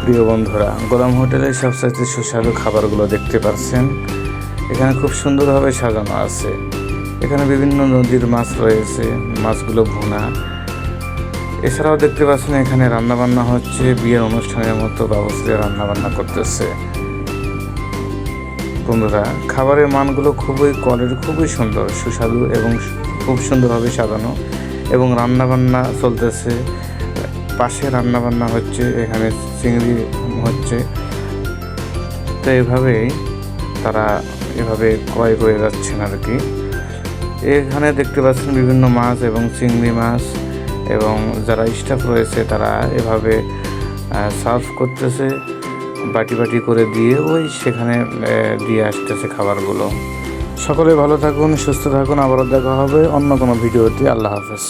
প্রিয় বন্ধুরা, গোলাম হোটেলের সবচাইতে সুস্বাদু খাবারগুলো দেখতে পাচ্ছেন। এখানে খুব সুন্দরভাবে সাজানো আছে। এখানে বিভিন্ন নদীর মাছ রয়েছে, মাছগুলো ভুনা। এছাড়াও দেখতে পাচ্ছেন এখানে রান্নাবান্না হচ্ছে, বিয়ের অনুষ্ঠানের মতো ব্যবস্থায় রান্নাবান্না করতেছে। বন্ধুরা, খাবারের মানগুলো কোয়ালিটি খুবই সুন্দর, সুস্বাদু এবং খুব সুন্দরভাবে সাজানো এবং রান্নাবান্না চলতেছে। পাশে রান্নাবান্না হচ্ছে, এখানে চিংড়ি হচ্ছে। তো এভাবেই তারা এভাবে ক্রয় করে যাচ্ছেন আর কি। এখানে দেখতে পাচ্ছেন বিভিন্ন মাছ এবং চিংড়ি মাছ, এবং যারা স্টাফ রয়েছে তারা এভাবে সার্ভ করতেছে, বাটি বাটি করে দিয়ে সেখানে দিয়ে আসতেছে খাবারগুলো। সকলে ভালো থাকুন, সুস্থ থাকুন। আবারও দেখা হবে অন্য কোনো ভিডিওতে। আল্লাহ হাফেজ।